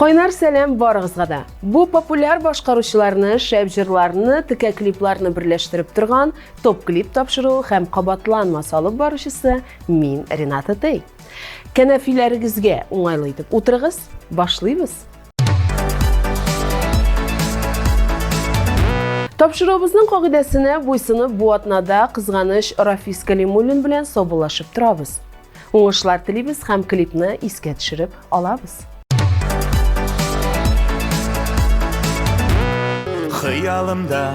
Qaynar salam barıгызга da. Bu populyar boshqaruvchilarni, shab-jirlarni, tika kliplarni birlashtirib turgan top klip topshiruvi ham qabatlanmas olib borishisi men Renata Tey. Kanafilaringizga o'ng'ayli etib o'tirig'iz, boshlaymiz. Topshiruvimizning qoidasini bo'ysunib bu atnada qizg'anish Rafiz Kalimulin bilan so'bulashib turamiz. O'ng'ishlar tilaymiz ham klipni esga tushirib olamiz. Xayalımda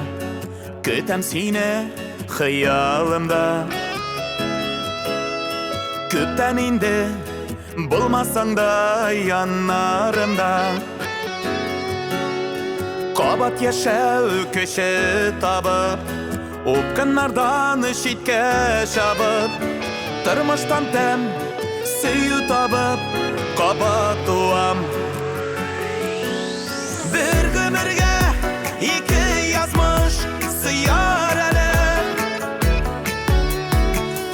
kötem seni xayalımda Köpten indi bulmasan da yanlarımda Qabat yaşav köşe tabıp Opkanlardan şitke şabıp Tırmıştan tem suyu tabıp Qabat doğam Bir gümürge İki yazmış sıyar ele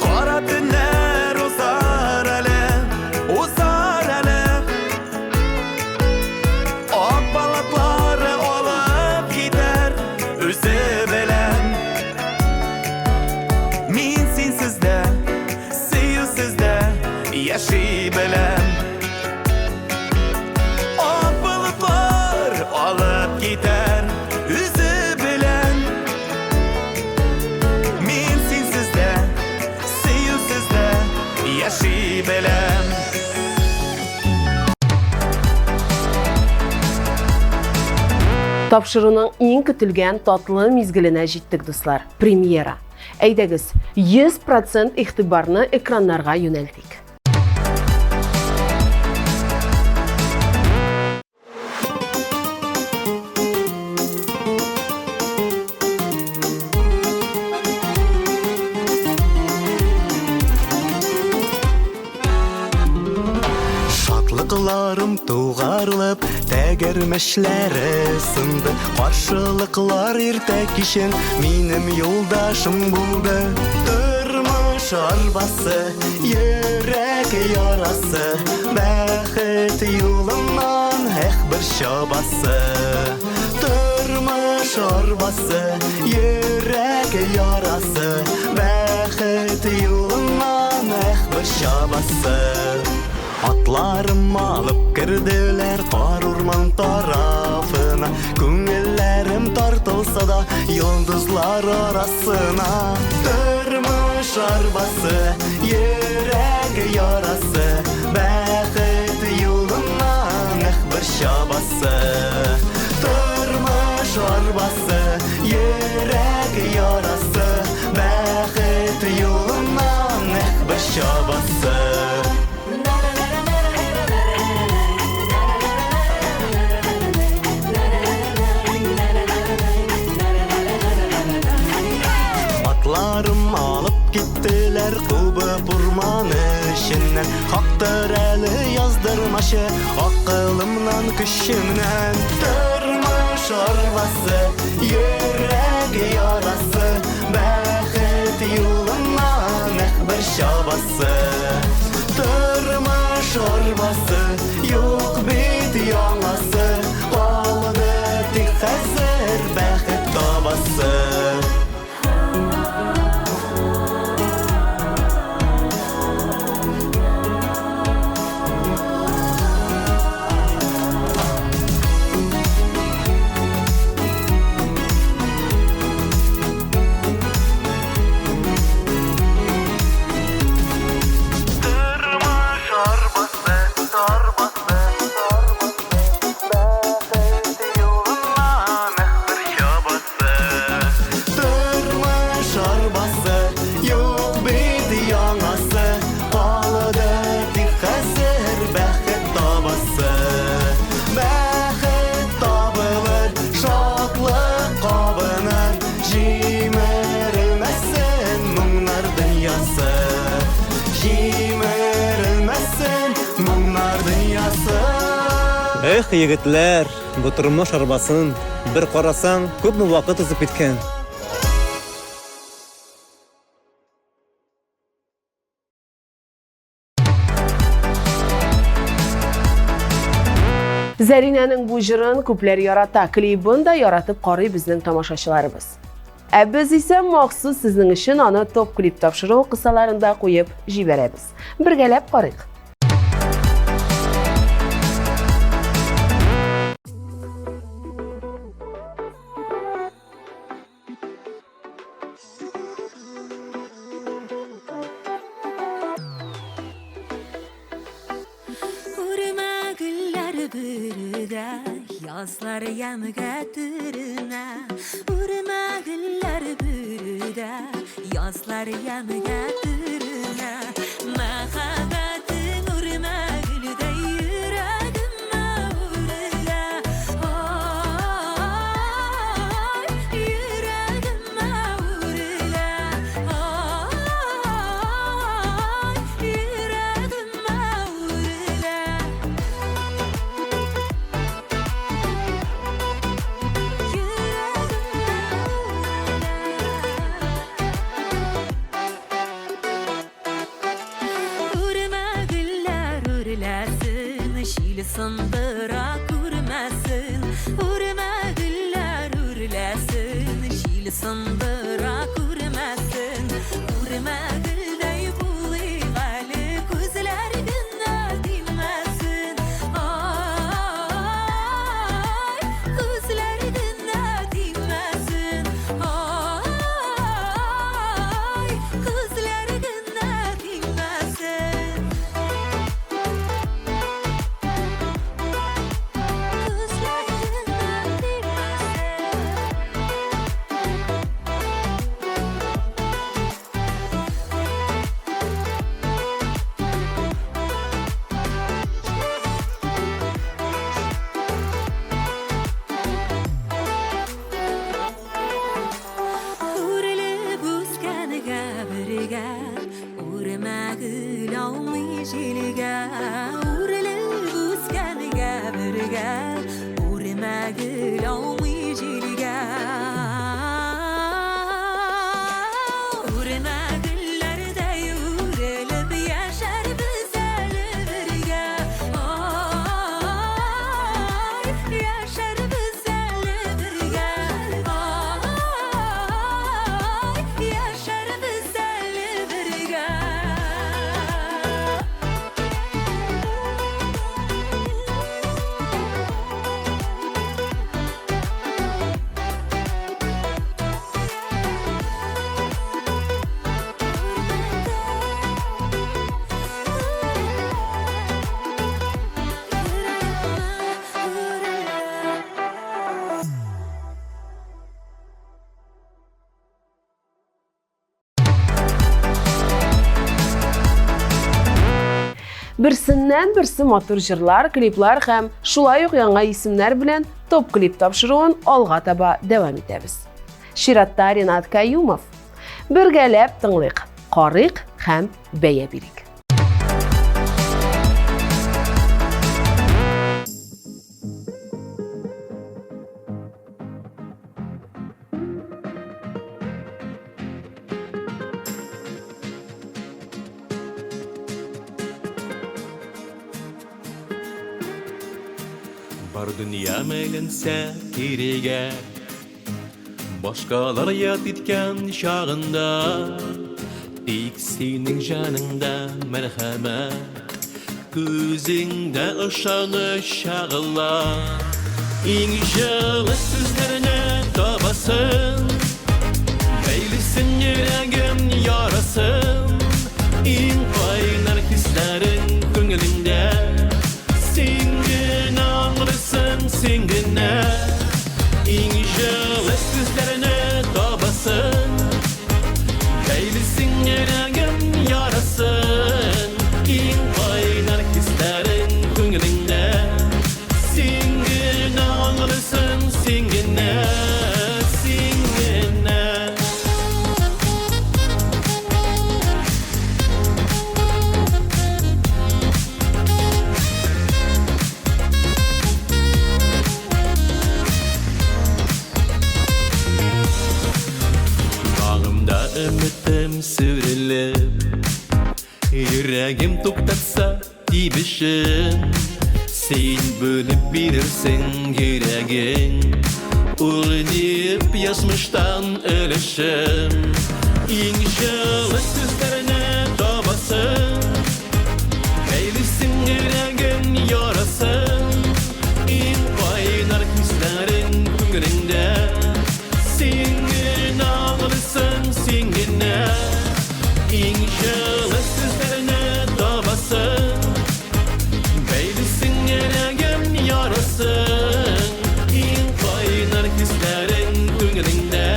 Kara tünler uzar ele Uzar ele Ak balıkları olup gider Özü bilen Min sinsizde Sıyısızda Yaşı bilen Ak balıklar olup gider Üzü bilen Min sinsizde Sıyısızda Yaşı bilen Topshiruning eng kutilgan tatlı mezgiline jetdik do'stlar. Premyera. Aydagiz 100% e'tiborni ekranlarga yo'naltik. Şatlıqlarım tuğarılıb, təgərməşlərə sındı Qarşılıqlar irtək işin mənim yoldaşım buldu Durmuş arbası, yürək yarası Bəxit yolundan həq bir şabası Durmuş arbası, yürək yarası Bəxit yolundan həq bir şabası Atlarım alıp girdiler kar orman tarafına Köngüllerim tartılsa da yıldızlar arasına Durmuş arbası, yürek yarası Bəxit yolundan bir şabası Durmuş arbası, yürek yarası Bəxit yolundan bir şabası Atlarım alıp gittiler kubub urman işinden Haktır eli yazdırmaşı akılımdan kışımdan Durmuş arvası, yürek yarası Bəxit yolundan bir şabası Durmuş arvası, yok bit yanası Qaldı dik xəzir bəxit tabası Yigitler, bu turmuş arabasın bir qarasan ko'p vaqt o'tib ketgan. Zərinənin bu jırın küplər yarata, klibini də yaratıb qarı bizning tamaşaçılarımız. Biz isə məxsus sizin üçün onu top klip tapşırıq qısalarında qoyub jiberəmiz. Birgələb qarıyıq. Yazlar yamga türüne Urma güller bürüde Yazlar yamga türüne Mehabetin urma gülde Yüreğime vurula Ay yüreğime vurula Ay yüreğime vurula Sındıra kurmasın Urma güller urlasın Şil sındıra kurmasın Urma güldey buli gali Kuzlar günler dinmesin Ay Kuzlar günler dinmesin Ay Kuzlar günler dinmesin Birsindən birsi motor jırlar, kliplar hem şulay uq yanğa isimlər bilən top klip tapşırığın alğa taba devam etəmiz. Şiratda Rinat Kayyumov. Birgələb tınlıq, qarıq hem bəyə bilik. Бар dünya meylense kirege Başkalar yat etken şağında Dik senin canında merhamet Gözünde ışanı şağıla İnşallah sözlerine tabasın Beylisin yüreğim yarasın İn kaynar hislerin gönlünde Singin ağrısın singine İnşallah sözlerine tabasın Beylisin yüreğim yarasın İn kaynar hislerin gönlünde Singin ağrısın singine Singine Ümitim sürülüp Yüreğim tuktatsa dibişin Sen bölüp bilirsin gereğin Uğrayıp yazmıştan ölüşüm İnşallah sözlerine tabasın Eylesin gereğin yarasın İn kaynar hislerin gününde Singin ağlısın singine İnşallah sözlerine tabasın Beylisin gereğin yarasın İn kaynar hislerin gününde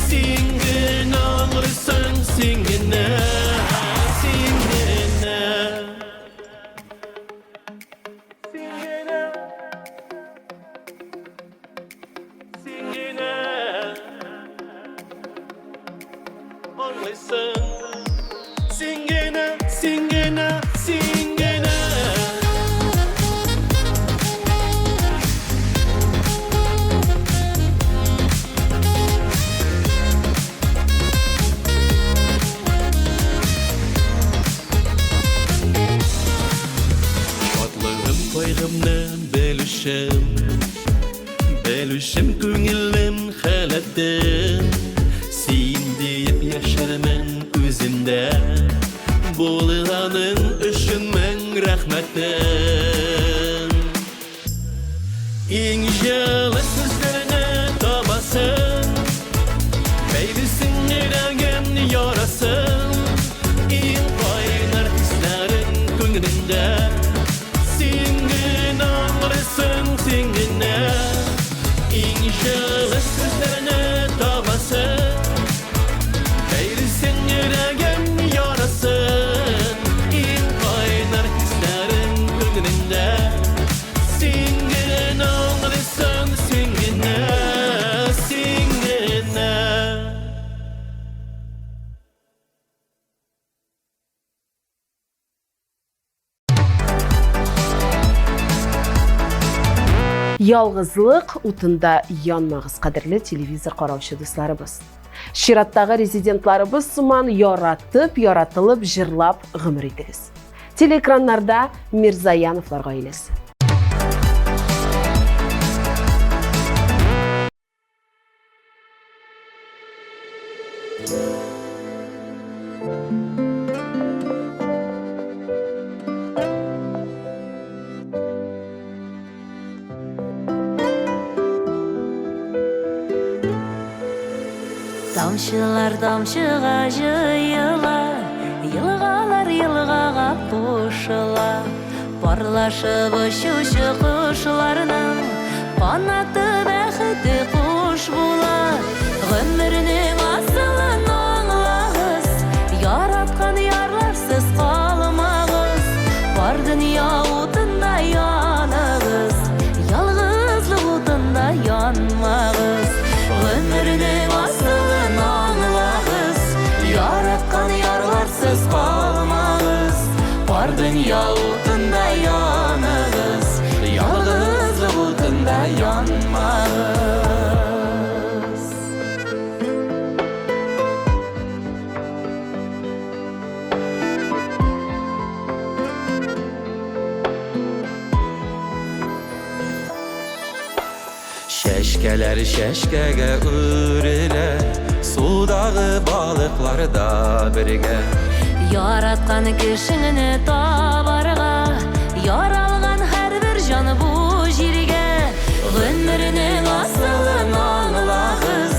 Singin ağlısın singine Singine Singine Listen, singing, singing, singing. Şadlığım kaygımны bölüşüm көңілім хәләттен Син deyip yaşarımın özümde Bolğanın üçün mən rəhmətdən İnşallah sözlerine tabasın Beylisin yüreğin yarasın İn kaynar hislerin көңілінде Singin ağrısın singine İnşallah sözlerine tabasın Beylisin yüreğin yarasın İn kaynar hislerin gününde Singin ağrısın singine Singine Ялгызлык утында янмагыз, кадерле телевизор караучы дусларыбыз. Шираттагы резидентларыбыз сыман яратып, яратылып, жырлап гомер итегез. Телеэкраннарда Мирзаяновлар гаилеси. Тамшылар тамшыға жыйыла, йылғалар йылғаға қошыла. Парлашып ұшушы құшларының, қанаты бәхеті қош була. Ғөмірінің асылын аңлағыз, яратқан ярларсыз қалмағыз. Бар дүния отында янығыз, ялғызлық отында янмағыз. Ғөмірінің асылын аңлағыз, яратқан ярларсыз қалмағыз. Бар дүния отында янығыз, ялғызлық отында янмағыз. Şəşkələr şəşkəgə ürilər Suдағы balıqlar da birgə Яратқан кішіңіні табарға, яралған әр бір жаны бұ жерге. Ғөмірінің асылын аңлағыз,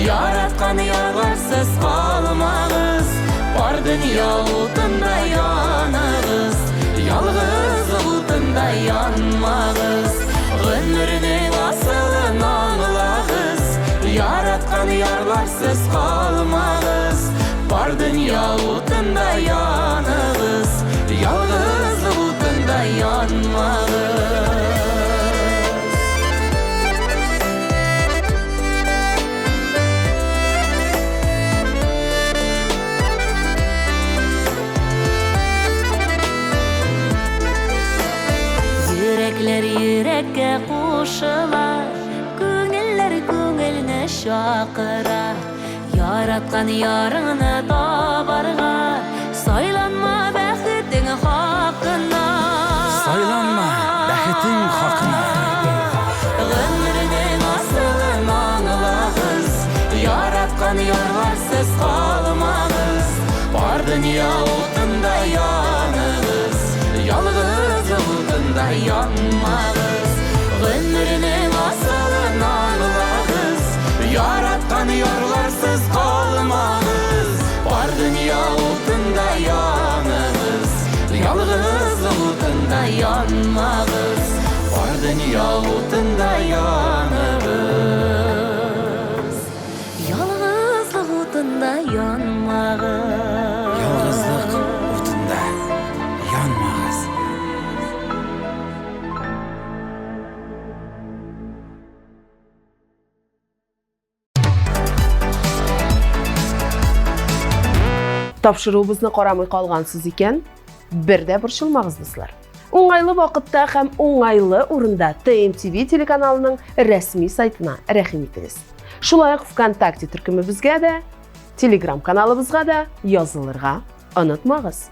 яратқан ярларсыз қалмағыз. Бар дүния отында янығыз, ялғыз отында янмағыз. Ғөмірінің асылын аңлағыз, яратқан ярларсыз қалмағыз. Бар дүния отында янығыз, ялғыз отында янмағыз. Yüreklер yürekке қошылар, көңіллер көңіліне шақыра. Яратқан ярыңны табарға, сайланма бәхеттің хақына. Сайланма siz kalmağız. Var dünya otunda yanığız, yalğız otunda yanmağız. Ömrünün asılın ağlağız, yaratkan yarlarsız kalmağız. Var dünya otunda yanığız, yalğız otunda yanmağız. Var dünya otunda yanığız, Yalğızlık otunda yanmağız. yalğızlık otunda yanmağız. Тапшыруыбызны карамый калгансыз икән, бердә борчылмагыз дуслар. Уңайлы вакытта һәм уңайлы урында TMTV телеканалының рәсми сайтына рәхим итегез. Шулай ук ВКонтакте төркемебезгә дә, Telegram каналыбызга да язылырга онытмагыз.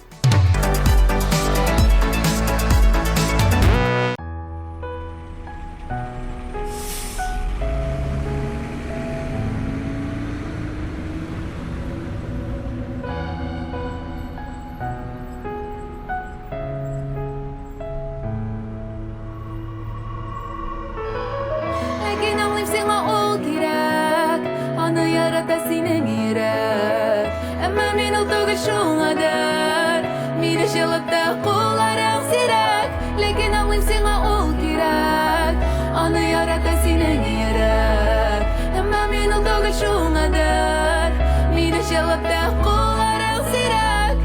Lakin anlayıp sana ol gerek, onu yarata senin yürek. Ama men o toga şoňadır, meni şelatda kollarың sirek. Lakin anlayıp sana ol gerek, onu yarata senin yürek. Ama men o toga şoňadır, meni şelatda kollarың sirek.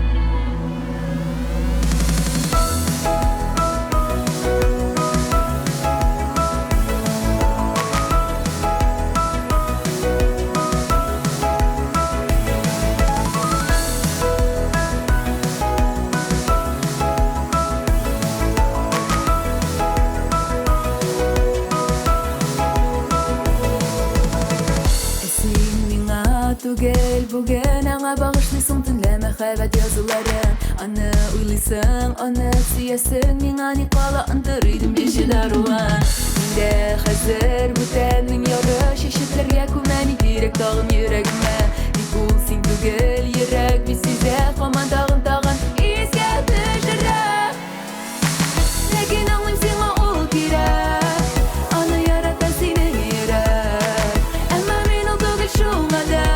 Түгел бүген аңа бағышлыйсың төнләмә хәбәт языларын. Аны уйлыйсың, аны сөясең, миңа ни кала ындырыйдым беше даруан. Миндә хәзер бүтәннең яры шешетләргә күмәни кирәк тагын йөрәгемә. Ник ул син түгел йөрәк бит сизә һаман тагын искә төшерә. Ләкин аңлыйм сиңа ул кирәк, аны ярата синең йөрәк. Әмма мин ул түгел шуңадыр.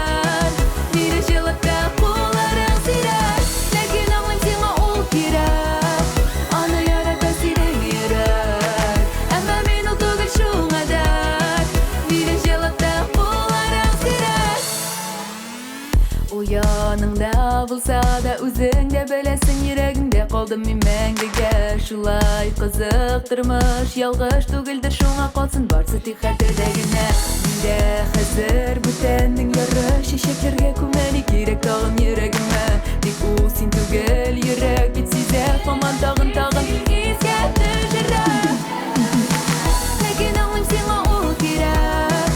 Yanыңда булса да үзең дә беләсең, йөрәгеңдә калдым мин мәңгегә. Шулай кызык тормыш, ялгыш түгелдер, шуңа калсын барсы тик хәтердә генә. Миндә хәзер бүтәннең яры чәчәкләргә күмәли кирәк тагын йөрәгемә. Тик ул син түгел йөрәк бит сизә һаман тагын искә төшерә. Ләкин аңлыйм сиңа ул кирәк,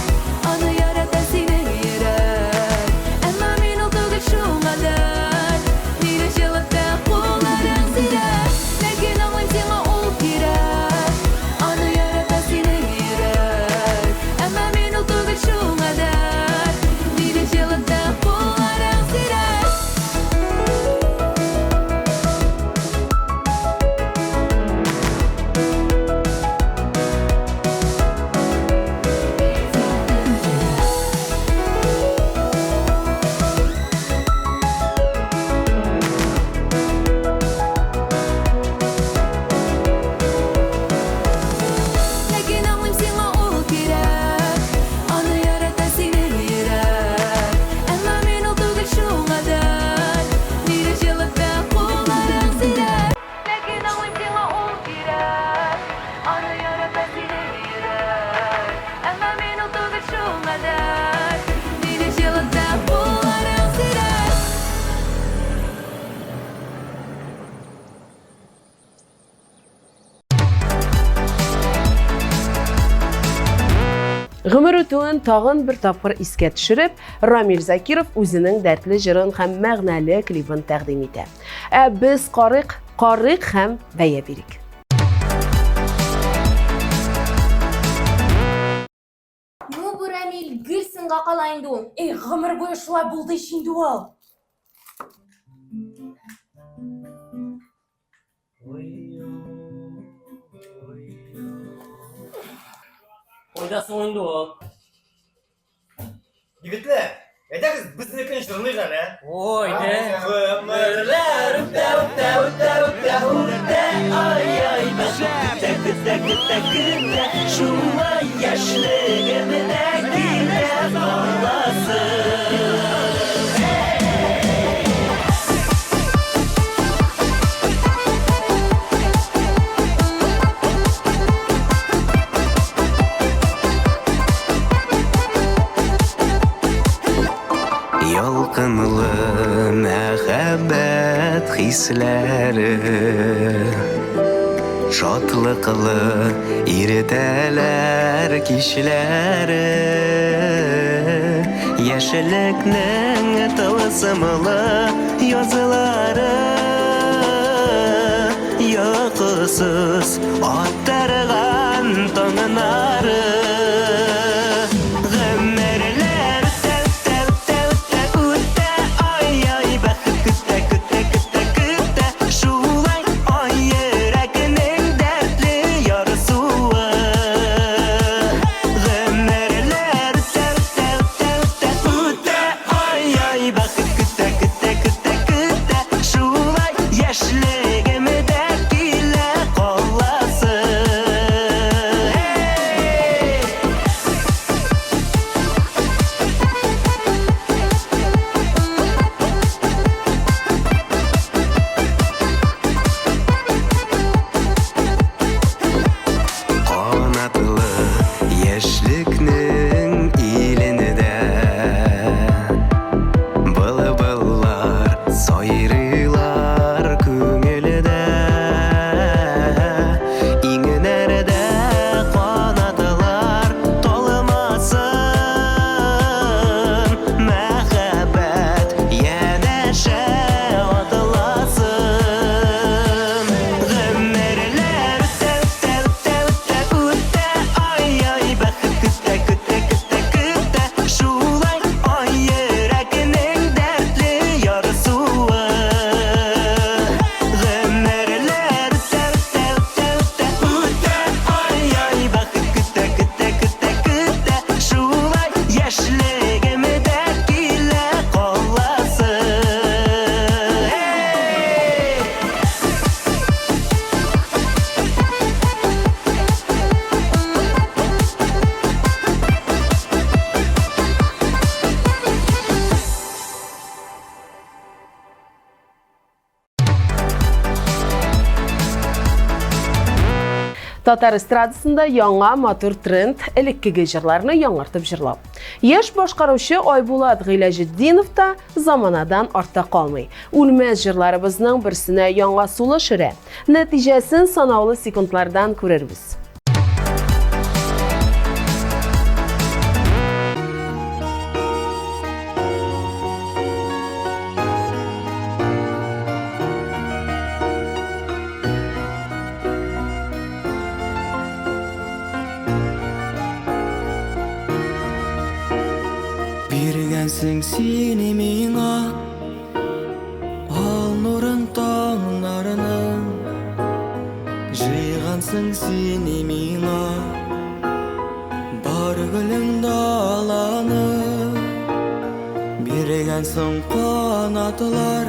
аны ярата синең йөрәк. Әмма мин ул түгел шуңадыр, миңа җылытты кулларың сирәк. Ләкин аңлыйм сиңа ул кирәк, аны ярата синең йөрәк. Әмма мин ул түгел шуңадыр, миңа җылытты кулларың сирәк. Ләкин аңлыйм сиңа ул кирәк, аны ярата синең йөрәк. Әмма мин ул түгел шуңадыр, миңа җылытты кулларың сирәк. Ләкин аңлыйм сиңа ул кирәк, аны ярата синең йөрәк. Әмма мин ул түгел шуңадыр, миңа җылытты кулларың сирәк. Гомер үтүен тагын бер тапкыр искә төшереп, Рамил Закиров үзенең дәртле җырын һәм мәгънәле клипын тәкъдим итә. Без карыйк һәм бәя бирик. Bu bir emil gülsün qaqalayındı. Gımır boyu şulay buldu işindi ol. Oydasın oyundu o. Yigitlar, aytasiz bizni tinchtirmay qani. Oyde. Ömürler üpte üpte üpte üpte üpte ay ay kütte kütte kütte kütte şulay yaşligimde gide ağlasın. Yolqinli muhabbat hislari Shodliqli irdalar kishlari Yashilikning tılsımlı yozlari Yoqsiz ottargan tongnari Татар эстрадасында яңа матур тренд элеккеге җырларны яңартып җырлау. Яшь башкаручы Айбулат Гыйләҗетдинов та заманадан артта калмый. Үлмәс җырларыбызның берсенә яңа сулыш өрә. Нәтиҗәсен санаулы секундлардан күрербез. Birgensin seni mina Al nurun tağlarını Jıygansın seni mina Bar gülün dalanı Birgensin kanatılar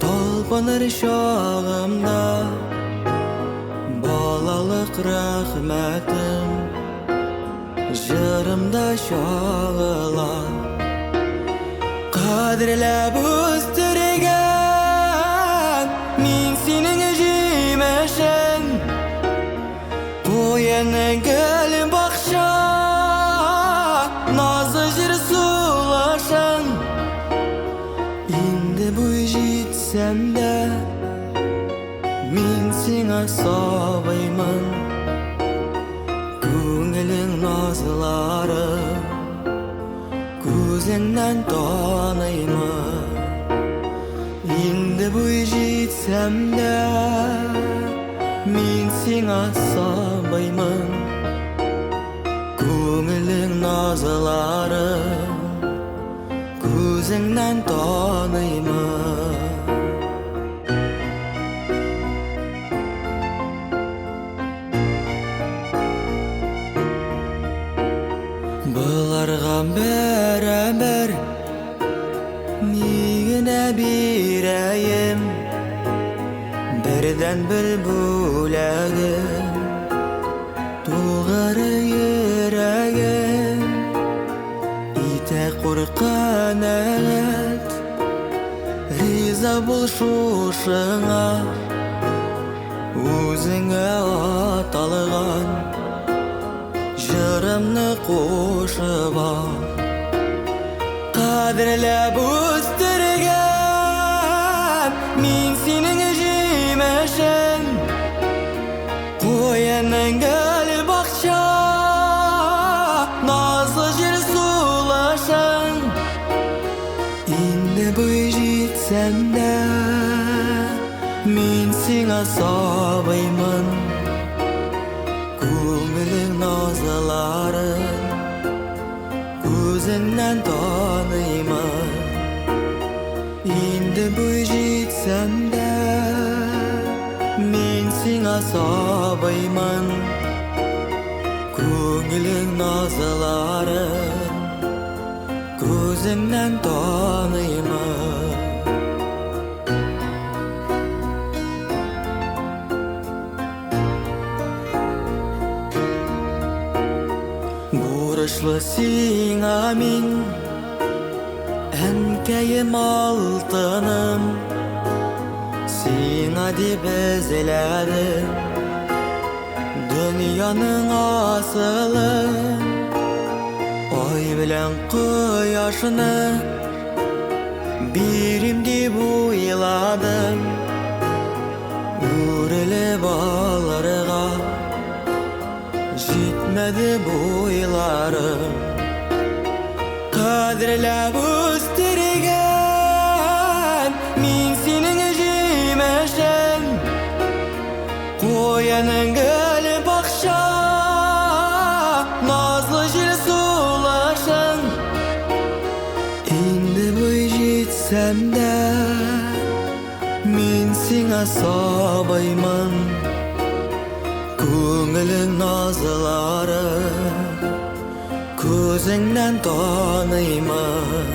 Talpanır şağımda Balalık rahmetim Jırımda şağıla Kadirlep üstürgen Min senin jimeşen Bu yenin gel bakşa Nazı jir sulaşan İndi bu jitsem de Min sina sabıyman Көңілің назылары Көзіңнен танаймын Енді бой жетсем де Мен сен асабаймын Көңіл nazılarım Gözünden tanıyımın Bularga beraber Nigine bireyim Birden bülbülegim Tuğarı yüreğim İte kurkan et Riza bul şuşuna Özüne atalgan Jırımны koşup Kadirlep üstürgen Min senin jimeşen Koyanın gel bakça Nazlı jil sulaşan İndi bu jitsem de Min sina sabıymın Көңілің назыларын Көзіңнен танымын Енді бой жетсем де Мен сеңа сабаймын Көңілің назыларын Көзіңнен танымын Buruşlu sina min Enkeyim altınım Sina dip ezeledim Dünyanın asılı Ay bilen kıyaşını Birim dip uyladım Üreli bağlarıga Jitmedi boylarım Kadirlep üstürgen Min senin jimeşen Koyanın gel bakşa Nazlı jil sulaşan Indi boy jitsem de Min sina sabayman Көңілің назылары Көзіңнен танымын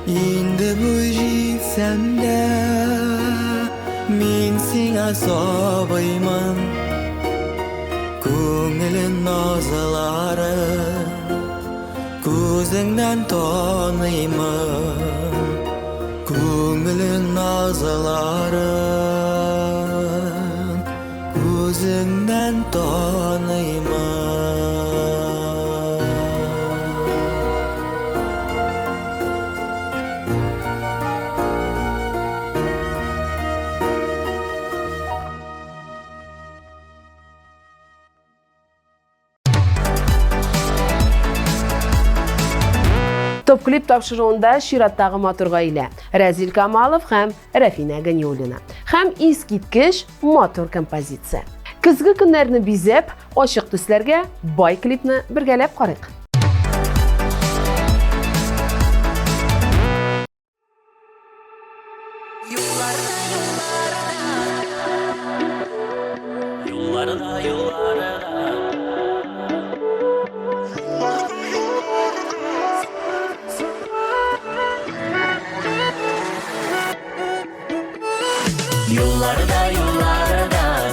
Енді бой жетсем де Мен сеңа сабаймын Көңілің назылары Көзіңнен танымын Көңілің назылары Gözünden tanıyman Top klip topshiruvida Shiratdagi motor oila Razil Kamolov ham Rafina Ganyulina ham eskitkish motor kompozitsiya. Kuzgi kunlarni bezab, oshiq do'stlarga boy klipni birgalab qaraylik. Yollarda,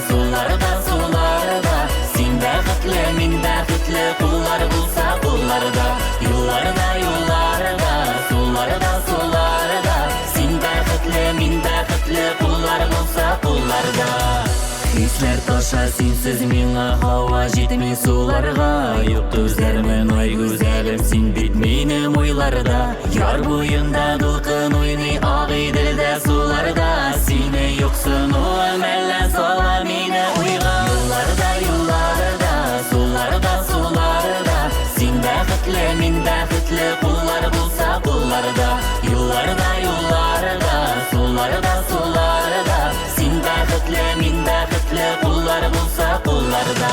sularda Sen bäxtli, men bäxtli Qullar bulsa qullarda Yollarda, sularda Sen bäxtli, men bäxtli Qullar bulsa qullarda Hisler taşar sensiz mena hava jetmey sularga Yo'q ko'zlarimin oy go'zalim sen bitmeynim oylarda Yar bo'yinda to'lqin o'ynay og'iy dilda sularda Seni yo'qsin o amalla sola meni o'yga Yollarda, sularda Sen bäxtli, men bäxtli Qullar bulsa qullarda Yollarda, sularda Sen bäxtli, men bäxtli Qullar bulsa qullarda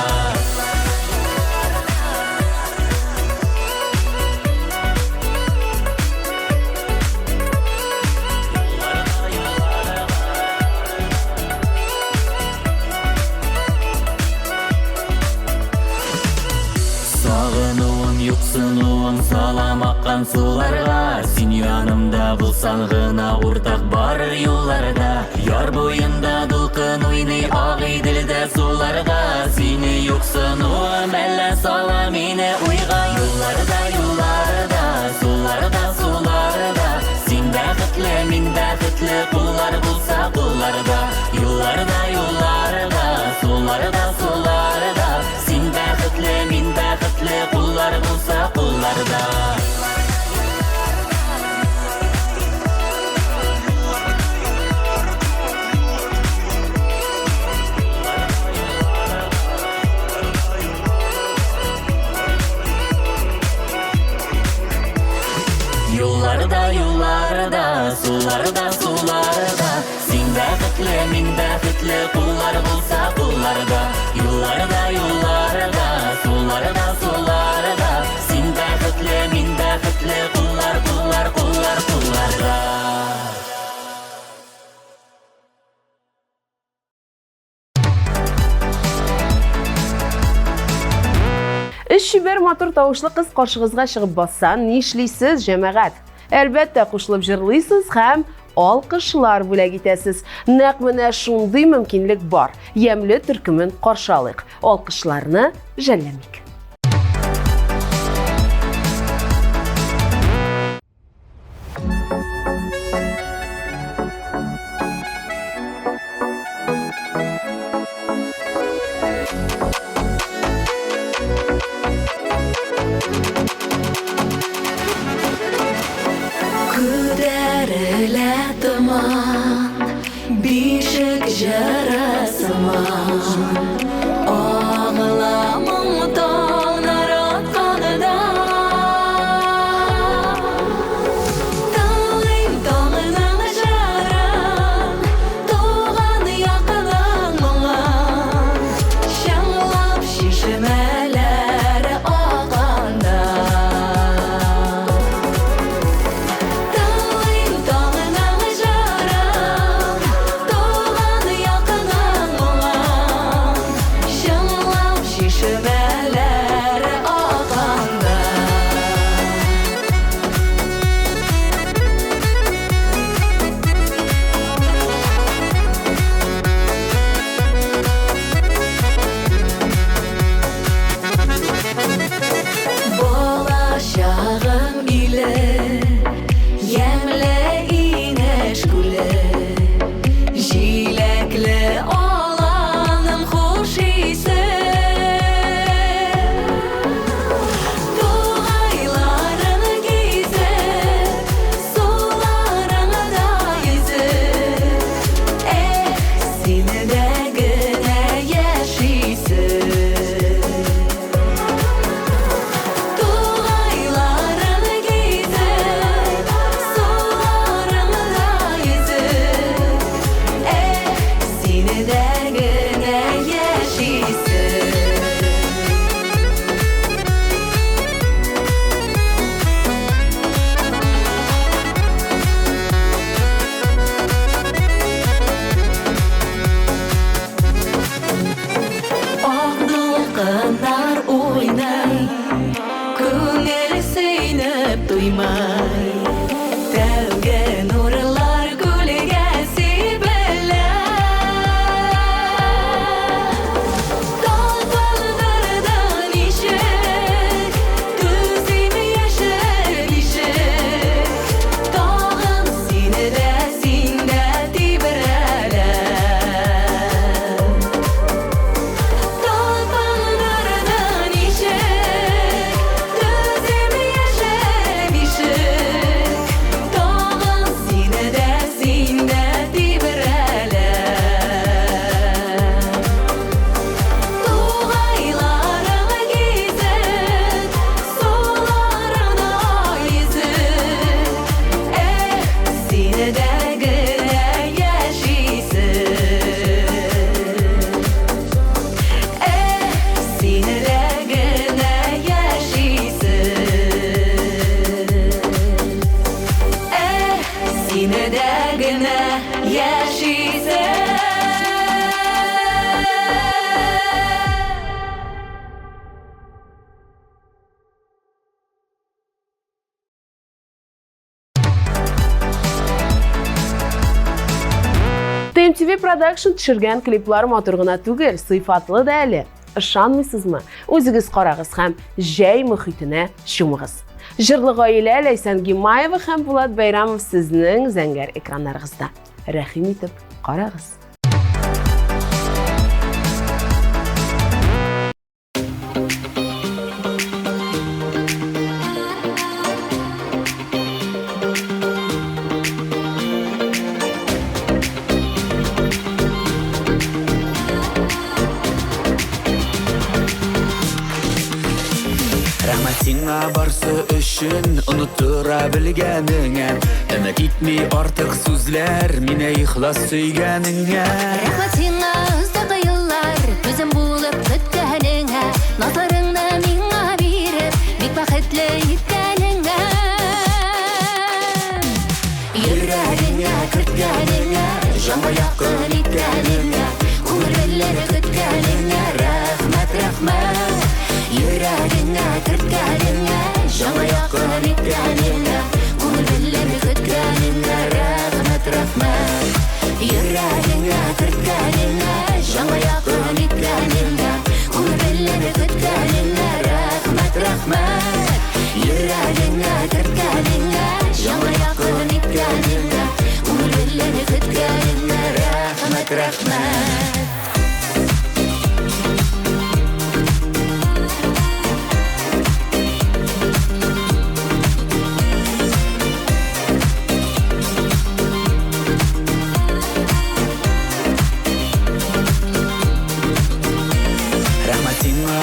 Узган суларга, син янымда булсаң гына уртак барыр юлларда. Яр буенда дулкын уйный ак идилдә суларга. Сине юксынуым әллә сала мине уйга. Юлларда, юлларда, суларда, суларда. Син бәхетле, мин бәхетле, куллар булса кулларда. Юлларда, юлларда, суларда, суларда. Син бәхетле, мин бәхетле, куллар булса кулларда. Yollarda, yollarda, sularda, sularda. Sin bәхетле, мин бәхетле, куллар булса кулларда. Yollarda, yollarda, sularda, sularda. Sin bәхетле, мин бәхетле, куллар, куллар, куллар, кулларда. Шибер матур тавышлы кыз каршыгызга чыгып басса, ни эшлисез, җәмәгать? Әлбәттә, кушылып җырлыйсыз һәм алкышлар бүләк итәсез. Нәкъ менә шундый мөмкинлек бар. Ямьле төркемен каршы алыйк. Алкышларны жәлләмик. Күтәрелә томан, бишек жарасыман. Аңламың таңнар атқанында. Таңым таңынан жарам, туған яқының мұңан. Шаңлап шишмәләре ағанда. TV Production төшергән клиплар матур гына түгел, сыйфатлы да әле. Ышанмыйсызмы? Үзегез карагыз һәм җәй мөхитенә чумыгыз. Җырлы гаилә Ләйсән Гимаева һәм Булат Бәйрәмов сезнең зәңгәр экраннарыгызда. Рәхим итеп карагыз. Рәхмәт сиңа барсы өчен оныттыра белгәнеңә. Өмет итми артык сүзләр мине ихлас сөйгәнеңә. Рәхмәт сиңа озак еллар күзем булып көткәнеңә. Назларыңны миңа биреп, бик бәхетле иткәнеңә. Йөрәгеңә керткәнеңә, җанга якын иткәнеңә. Күңел белләре көткәнеңә, рәхмәт, рәхмәт. Йөрәгеңә керткәнеңә, җанга якын иткәнеңә. Күңел белләре көткәнеңә, рәхмәт, рәхмәт. Йөрәгеңә керткәнеңә, җанга якын иткәнеңә. Күңел белләре көткәнеңә, рәхмәт, рәхмәт. Йөрәгеңә керткәнеңә, җанга якын иткәнеңә. Күңел белләре көткәнеңә, рәхмәт, рәхмәт.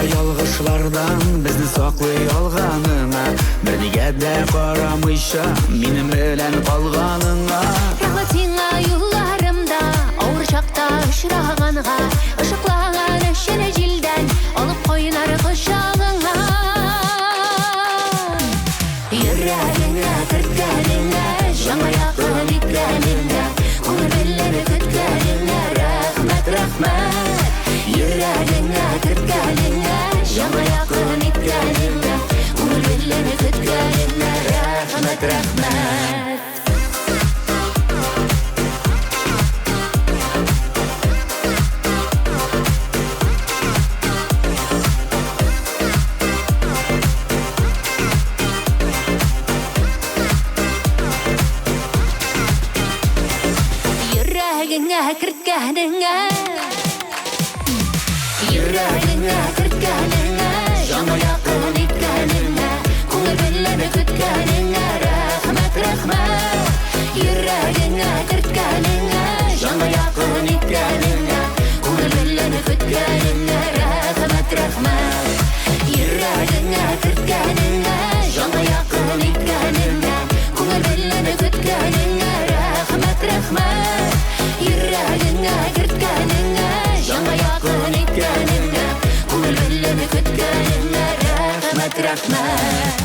Ялгышлардан безне саклый алганыңа, бернигә дә карамыйча минем белән калганыңа. Рәхмәт сиңа юлларымда авыр чакта очраганга, ышыклаган эшене җилдән алып кайнар кочагыңа. Йөрәгеңә керткәнеңә, җанга якын иткәнеңә. Күңел белләре көткәнеңә, рәхмәт, рәхмәт. Йөрәгеңә керткәнеңә, җанга якын иткәнеңә. Күңел белләре көткәнеңә, рәхмәт, рәхмәт. Йөрәгеңә керткәнеңә, йөрәгеңә керткәнеңә, җанга якын иткәнеңә. Күңел белләре көткәнеңә, рәхмәт, рәхмәт. Йөрәгеңә керткәнеңә, җанга якын иткәнеңә. Күңел белләре көткәнеңә, рәхмәт, рәхмәт. Йөрәгеңә керткәнеңә, җанга якын иткәнеңә. Күңел белләре көткәнеңә, рәхмәт, рәхмәт. Йөрәгеңә керткәнеңә, җанга якын иткәнеңә. Күңел белләре көткәнеңә, рәхмәт, рәхмәт.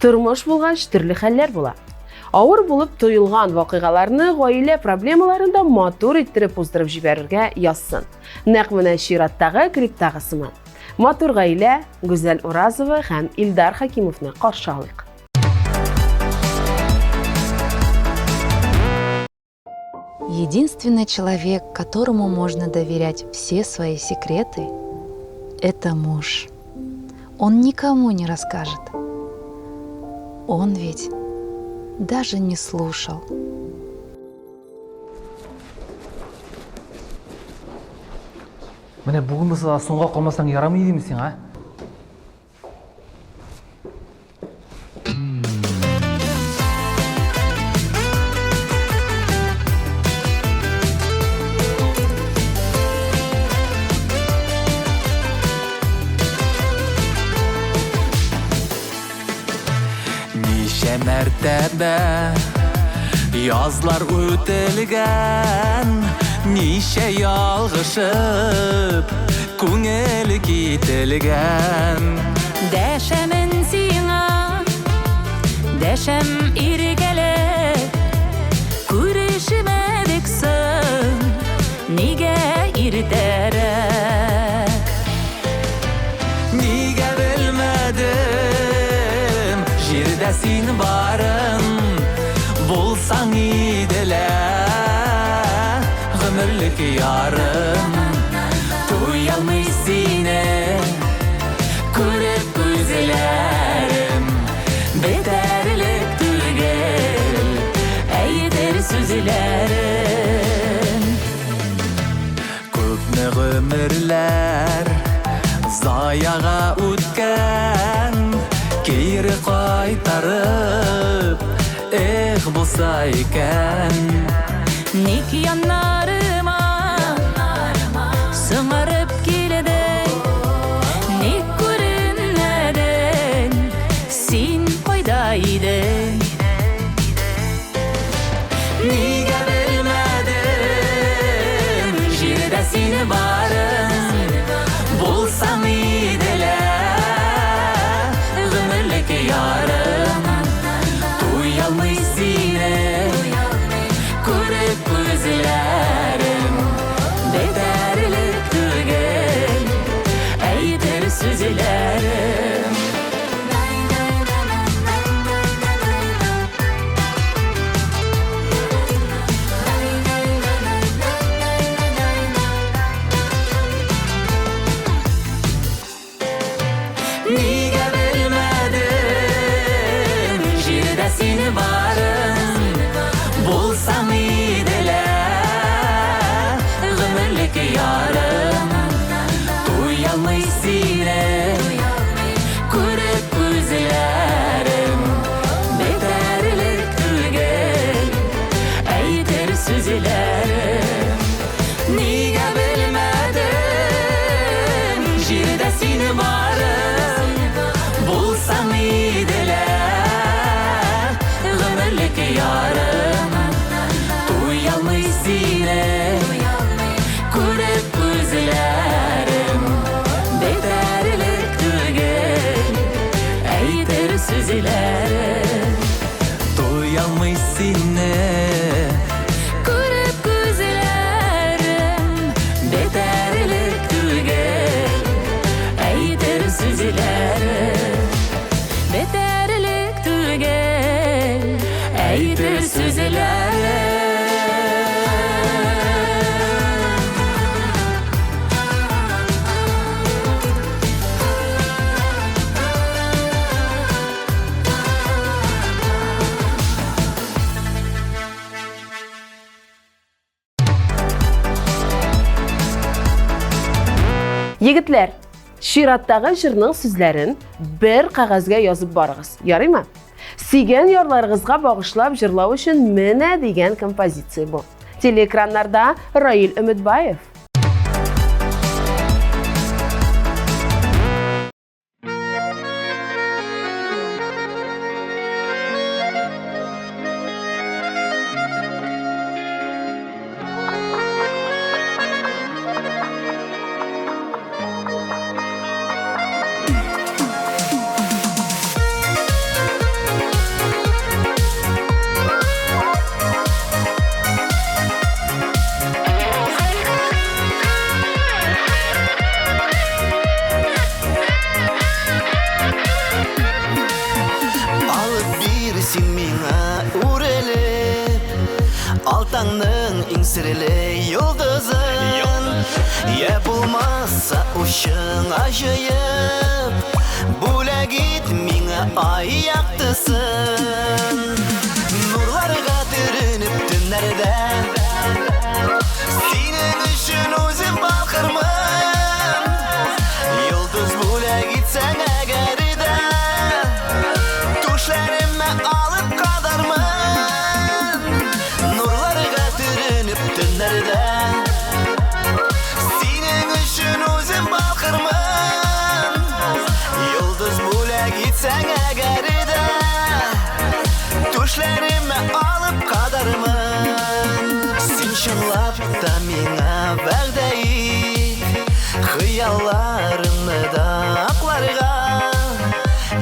Тормыш булгач төрле хәлләр була. Авыр булып тоелган вакыйгаларны гаилә проблемаларында матур иттереп уздырып җибәрергә язсын. Нәкъ менә чираттагы клиптагы сыман. Матур гаилә Гүзәл Уразова һәм Илдар Хакимовны каршы алыйк. Единственный человек, которому можно доверять все свои секреты, это муж. Он никому не расскажет. Он ведь даже не слушал. Менә бүген без соңга калмасаң ярамый димме син, а? Ничә мәртәбә язлар үтелгән, ничә ялгышып Күңел кителген Дәшәмен сиңа Дәшәм иргәле Күрешмәдексең Нигә иртәрәк Нигә белмәдем Җирдә син барым Булсаң иделә Гомерлек ярым Туялмый сине Күреп күзләрем Бетәрлек түгел Әйтер сүзләрем Күпне гомерләр Заяга үткән Кире кайтарып Эх булса икән Ник яннарыма Сыңарып килде Ник күренмәдең Син кайда идең Нигә белмәдем Җирдә син барым Булсаң иделә Гомерлек ярым Туялмый сине Күреп күзләрем Бетәрлек түгел Әйтер сүзләрем Нигә белмәдем Җирдә син барым Булсаң иделә Гомерлек ярым Туялмый сине Күреп күзләрем Бетәрлек түгел Әйтер сүзләрем Нигә белмәдем Җирдә син барым Булсаң иделә Гомерлек ярым Туялмый сине Күреп күзләрем Бетәрлек түгел Әйтер сүзләрем Туялмый сине Күреп күзләрем Бетәрлек түгел Әйтер сүзләрем Бетәрлек түгел Әйтер сүзләрем Егетләр, шираттагы җырның сүзләрен бер кагазга язып барыгыз. Ярыймы? Сөйгән ярларыгызга багышлап җырлау өчен менә дигән композиция бу. Телеэкраннарда Раил Өметбаев. Алтаңның иңсірілі йылдызын Я булмаса ушың ажыйып Бүләк ит миңа ай яктысын Нурларга төренеп төннәрдә Синең өчен үзем балкырмын Йылдыз бүләк итсәң әгәр дә Түшләремә алып кадармын Синең өчен үзем балкырмын Йылдыз бүләк итсәң әгәр дә Түшләремә алып кадармын Син чынлап та миңа вәгъдә ит Хыялларымны да акларга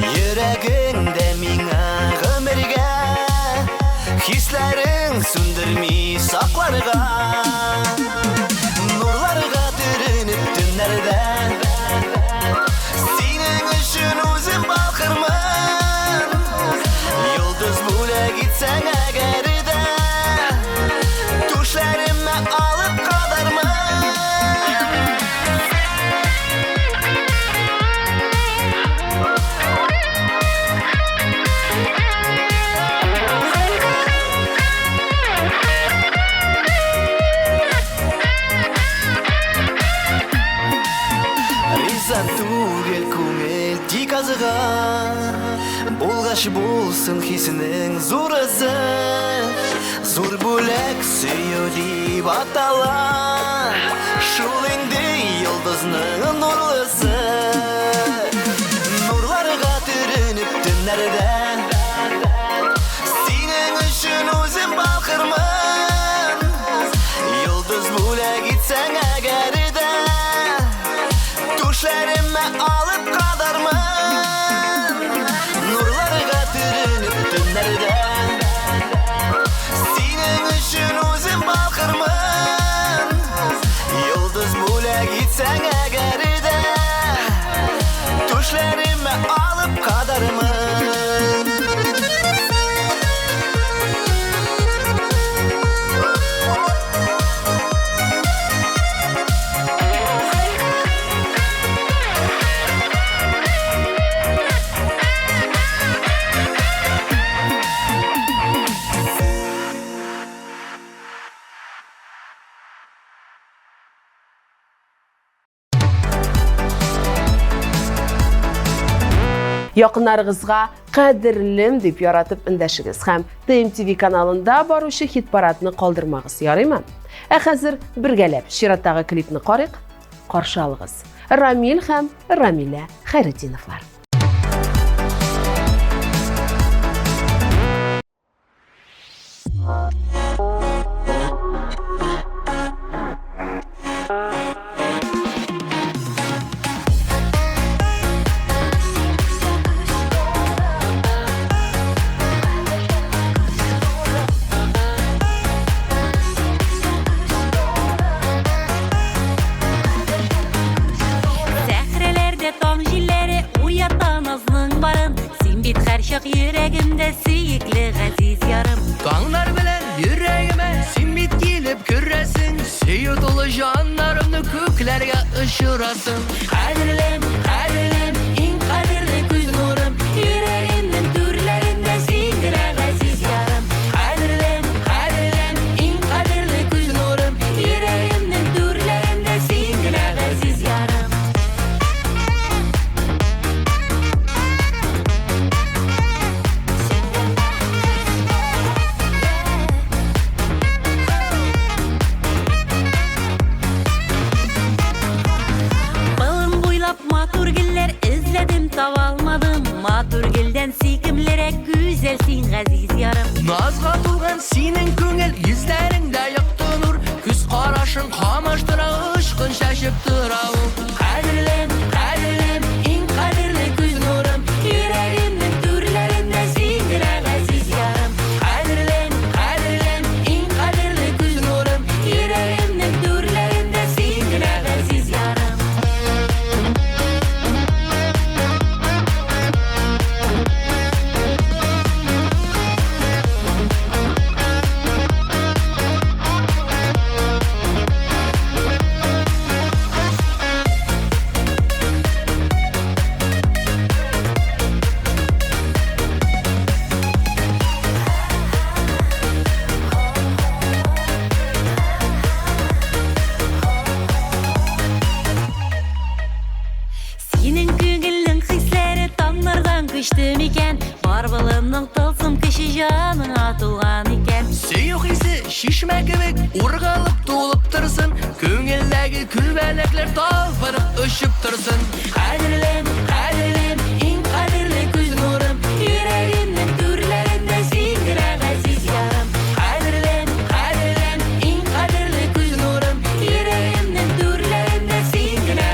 Йөрәгеңдә миңа гомергә Хисләрең сүндерми сакларга Нурларга төренеп төннәрдә Синең өчен үзем балкырмын Йолдыз бүләк итсәң әгәр дә Түшләремне алып кадармын Риза түгел күңел тик азыган Булгач булсын хисенең зурысы Зур бүләк сөю дип атала Шул инде йолдызның нурлысы Нурларга төренеп төннәрдә Синең өчен үзем балкырмын Йолдыз бүләк итсәң әгәр дә Түшләремне алып кадармын Нурларга төренеп төннәрдә Синең өчен үзем балкырмын Йолдыз бүләк итсәң әгәр дә Түшләремне алып кадармын Якыннарыгызга кадерлем дип яратып эндәшегез һәм TMTV каналында баручы хит парадны калдырмагыз, ярыймы? Ә хәзер бергәләп чираттагы клипны карыйк, каршы алыгыз. Рамил һәм Рамилә Хәйретдиновлар. Йөрәгемдә сөекле газиз ярым Таңнар белән йөрәгемә син бит килеп керәсең Сөю тулы җаннарымны күкләргә очырасың Кадерлем, кадерлем, иң кадерле күз нурым Йөрәгемнең түрләрендә син генә газиз ярым Кадерлем, кадерлем, иң кадерле күз нурым Йөрәгемнең түрләрендә син генә газиз ярым Матур гелдән сөйкемлерәк güzel син газиз ярым Назга тулган синең күңел йөзләреңдә якты нур Күз карашың камаштыра ышкын чәчеп тора ул Кадерлем, кадерлем, иң кадерле күз нурым Йөрәгемнең түрләрендә син генә газиз ярым Кадерлем, кадерлем, иң кадерле күз нурым Йөрәгемнең түрләрендә син генә газиз ярым Күчтем икән, бар булымның тылсым кеше җаныңа тулган икән. Сөю хисе шишмә кебек ургалып тулып торсын, күңелдәге күлбәләкләр талпынып очып торсын. Кадерлем, кадерлем, иң кадерле күз нурым, йөрәгемнең түрләрендә син генә газиз ярым. Кадерлем, кадерлем, иң кадерле күз нурым, йөрәгемнең түрләрендә син генә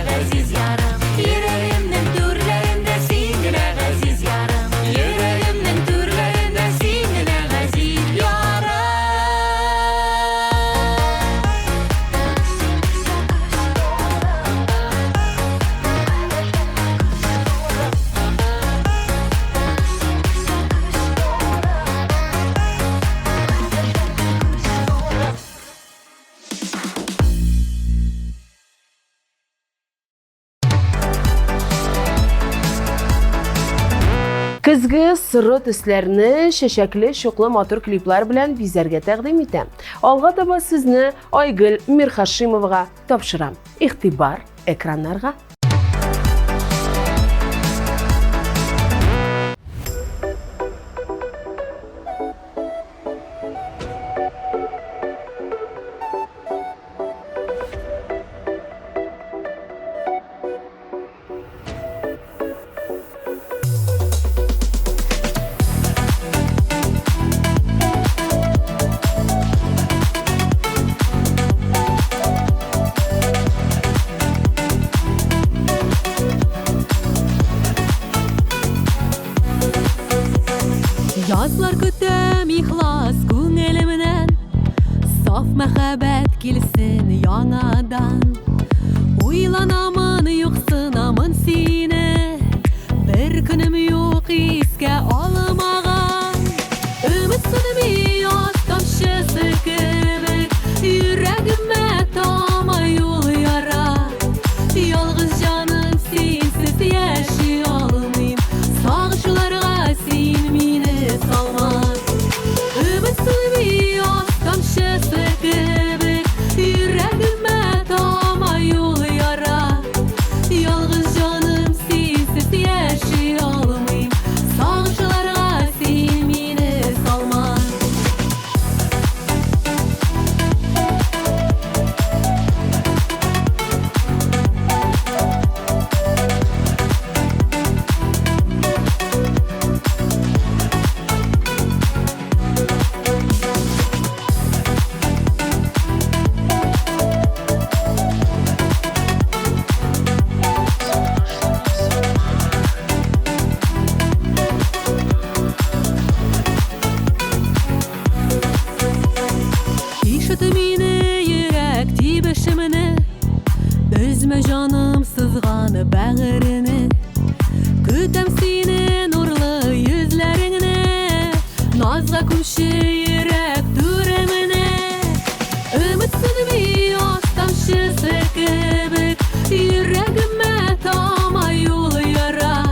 Kızgı sırrı төсләрне шәшәкле шуклы матур клиплар белән бизәргә тәкъдим итәм. Алга таба сезне Айгөл Мирхашимовага тапшырам. Игътибар экраннарга. Yazlar көтәм ихлас күңелемнән, саф мәхәббәт килсен яңадан. Уйланамын, юксынамын сине, бер көнем юк искә алмаган. Өметсенми яз тамчысы кебек, йөрәгемә тамай ул яра. Ялгыз җаным синсез яши алмыйм, сагышларга син мине салма. Өметсенми яз тамчысы кебек, йөрәгемә тамай ул яра. Ялгыз җаным синсез яши алмыйм, сагышларга син мине салма. Ишеті мені йөрәк тибешімені, үзмә жаным сызган бәгырені. Көтәм сине нурлы йөзләреңне, назга күмші йөрәк түреміне. Өметсенми яз тамчысы кебек, йөрәгемә тамай ул яра.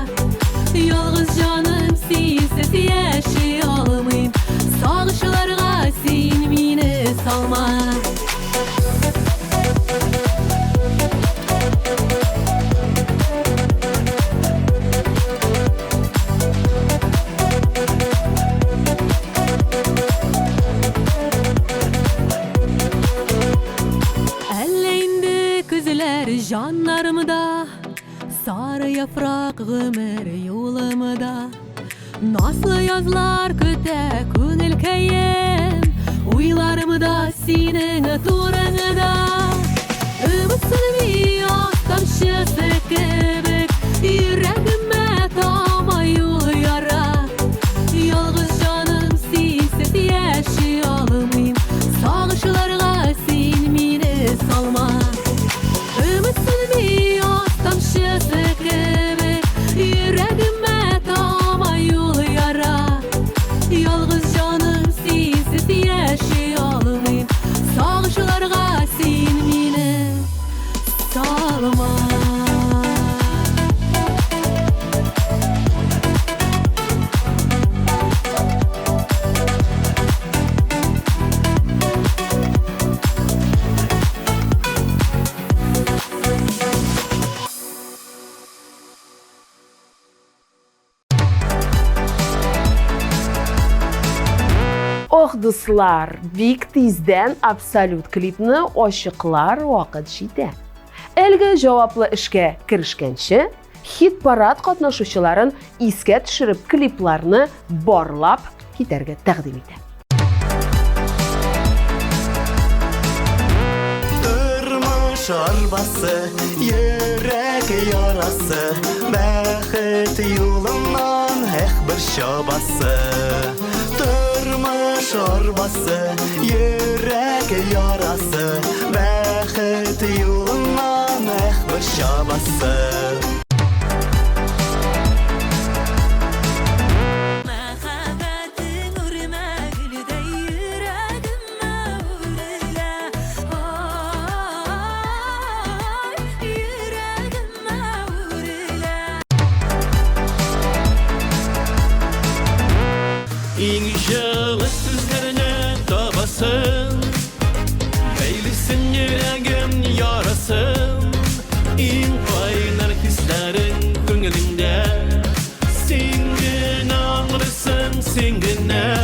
Ялгыз җаным синсез яши алмыйм, сагышларга син мине салма. Әллә инде күзләр җаннарымда, сары яфрак гомер юлымда. Наслы язлар көтә күңел кәем, уйларымда синең турыңда. Өметсенми яз тамчысы кебек, йөрәгемә тамай ул яра. Ялгыз җаным синсез яши алмыйм, сагышларга син мине салма. Өметсенми яз тамчысы кебек, йөрәгемә тамай ул яра. Ялгыз җаным синсез яши алмыйм, сагышларга син мине салма. Ох, дуслар, бик тиздән Абсолют клипны ачыклар вакыт җитә. Әлге җаваплы эшкә керешкәнче, хит-парад катнашучыларын искә төшереп клипларны барлап китәргә тәкъдим итә. Тормыш арбасы, йөрәк ярасы, бәхет юлыннан бер чабасы. Тормыш арбасы, йөрәк ярасы, бәхет юлыннан бер чабасы. yüreğim yarasın İn kaynar hislerin gönlünde Singin ağrısın singine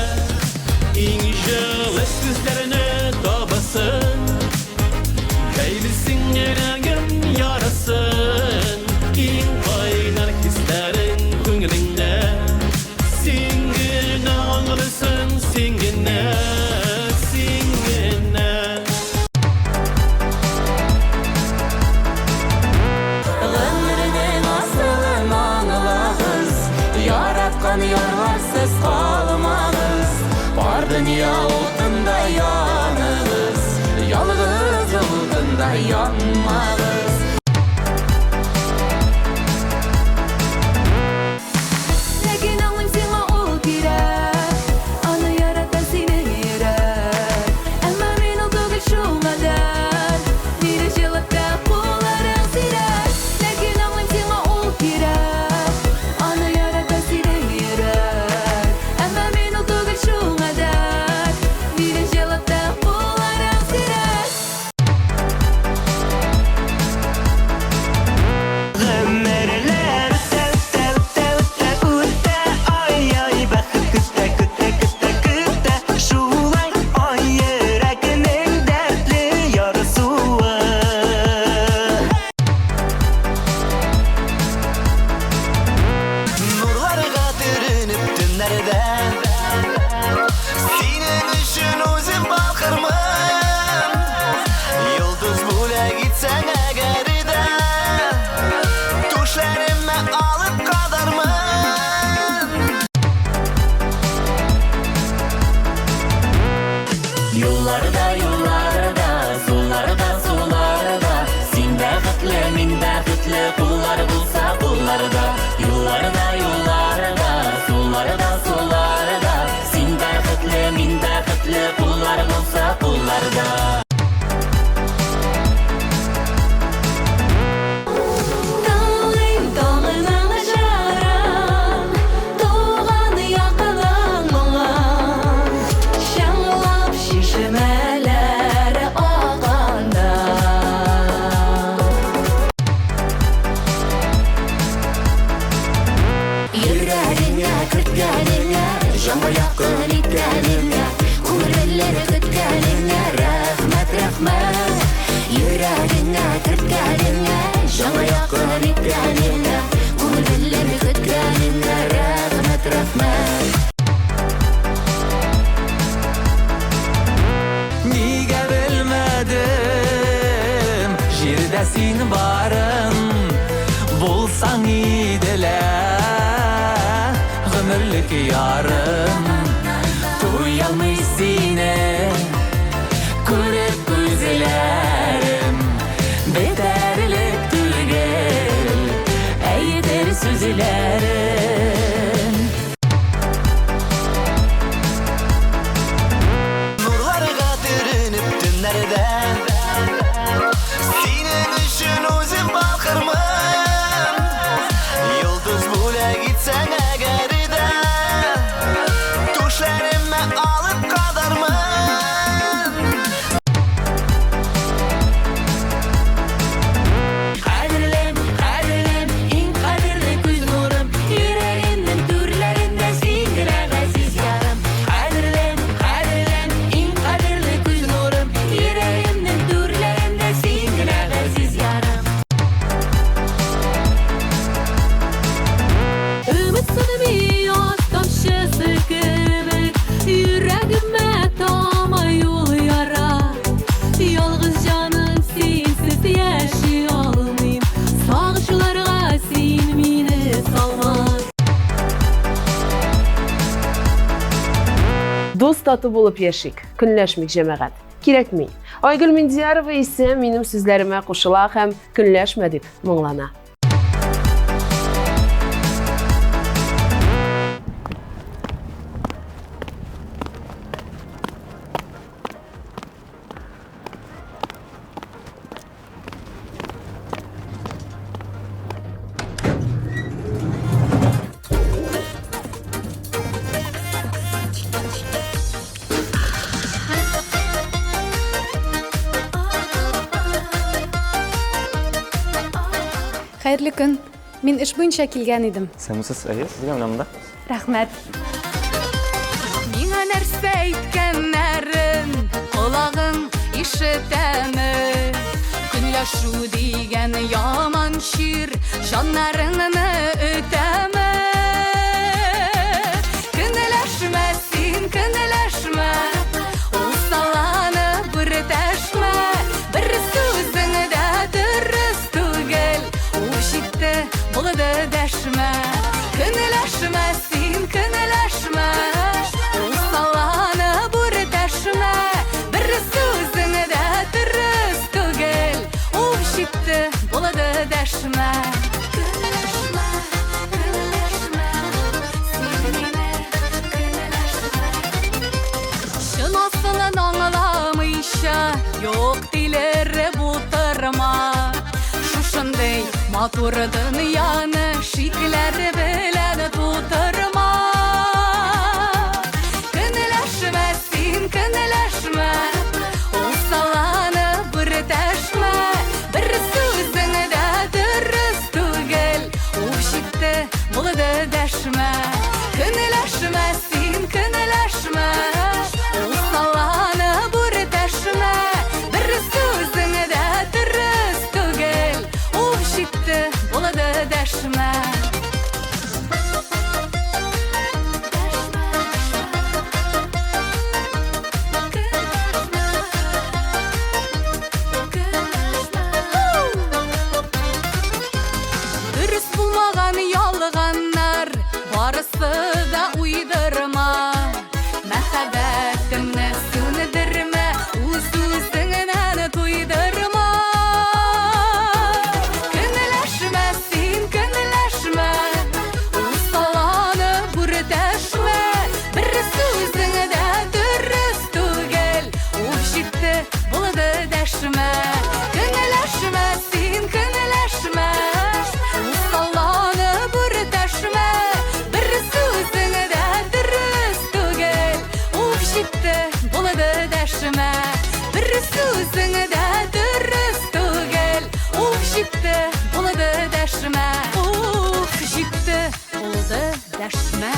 İn jeles gözlerine tabasın Beylisin yüreğim yarasın İn kaynar hislerin gönlünde Singin ağrısın singine Ömrünün asılın anılağız Yaratkan yarlarsız kalmağız Var dünya otunda yanığız Yalğız otunda yanmağız Lakin ağlayım sana ol gerek Anı yaratan seni yürek Ama men o tugul şu kadar Bir jılıkta kulların sirek Lakin ağlayım sana ol gerek Anı yaratan seni yürek Ama men o tugul şu kadar Bir jılıkta kulların sirek Ömürler ütte ay ay bakıp kütte şulay ay yüreğinin dertli yarası var Nurlarga türünüp tünlerde Senin üçün özüm bakırmın Yıldız bule gitsen eğer de Düşlerime alıp kadarmın Yollarda yollarda Sularda sularda Sin bäxetli min bäxetli Kullar bulsa kullarda Yollarda yollarda Sularda sularda Sin bäxetli min bäxetli Kullar bulsa kullarda Dağlayım dağına şaran Doğanı yakılan mulan Şanlap şişmeleri ağanda Yüreğine kırtgeline Canı yakın itgeline Kumrelleri kütgeline Rahmet rahmet Yüreğine kırtgeline Canı yakın itgeline Kumrelleri kütgeline Rahmet rahmet Niye bilmedim Jirde sin varın Bulsan idile Gümürlük yarım Duyalmış sine Kürüp gözlerim Beterlik tülgel Eydir süzülerim Nurlarga türünüp tünlerde Senin üçün özüm bakırmın Yıldız bule gitsen eğer de Düşlerime alıp kadarmın Kadirlem, kadirlem, in kadirli göz nurum Yüreğinin türlerinde singile gaziz yarım Kadirlem, kadirlem, in kadirli göz nurum Yüreğinin türlerinde singile gaziz yarım Ümit sunumi yoz tamşısı gibi Yüreğime tama yol yara Yalğız canım sensiz yaşayalmayım Sağışlarga sen meni salma Dost tatı bulup yaşayık, künleşmek cemaat. Kirekmeyin. Aygül Mindiyarova ise benim sözlerime koşula hem künleşmedip mınlana. Хайырлы күн. Мен эш буенча килгән идем. Сәмсез, әйе, сезгә менә монда. Рәхмәт. Миңа нәрсә әйткәннәрен колагың ишетәме? Көнләшү дигән яман шир җаннарыңны үтәме? Көнләшмә син, көнләшмә, усаланы бер тәшмә, бер сүзеңдә дөрес түгел, ул җитте булды дәшмә. Көнләшмә син, көнләшмә, усаланы бер тәшмә, бер сүзеңдә дөрес түгел, ул җитте булды дәшмә. Көнләшмә, көнләшмә, син мине көнләшмә. Шынасынын аңламыйча, юк дилер бутырма. Шушындай матур дөньяны шикләр белән тутырма. Көнләшмә син, көнләшмә, усаланы бер тәшмә, бер сүзеңдә дөрес түгел, ул җитте булды дәшмә. Көнләшмә син, көнләшмә, усаланы бер тәшмә, бер сүзеңдә дөрес түгел, ул җитте булды дәшмә. Дөрес булмаган ялганнар барысы да уйдырма. Мәхәббәтемне сүндермә, үз-үзеңнән туйдырма. Көнләшмә син, көнләшмә, усаланы бер тәшмә, бер сүзеңдә дөрес түгел, ул җитте булды дәшмә. Көнләшмә син, көнләшмә, усаланы бер тәшмә, бер сүзеңдә дөрес түгел, ул җитте булды дәшмә. Бер сүзеңдә дөрес түгел, ул җитте булды дәшмә. Ух, җитте булды дәшмә.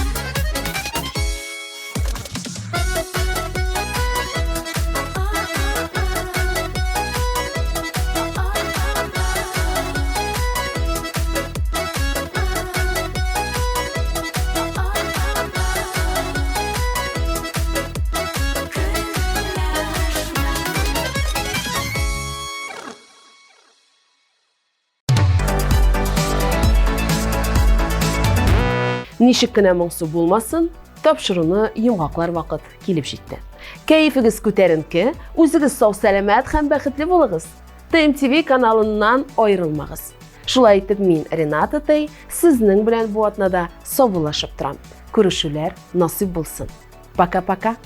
Ничек кенә моңсу булмасын, тапшыруны йомгаклар вакыт килеп җитте. Кәефегез күтәренке, үзегез сау сәламәт һәм бәхетле булыгыз. ТМТV каналыннан аерылмагыз. Шулай итеп, мин Рената Тей сезнең белән бу атнада саубуллашып торам. Күрешүләр насыйп булсын. Пока-пока.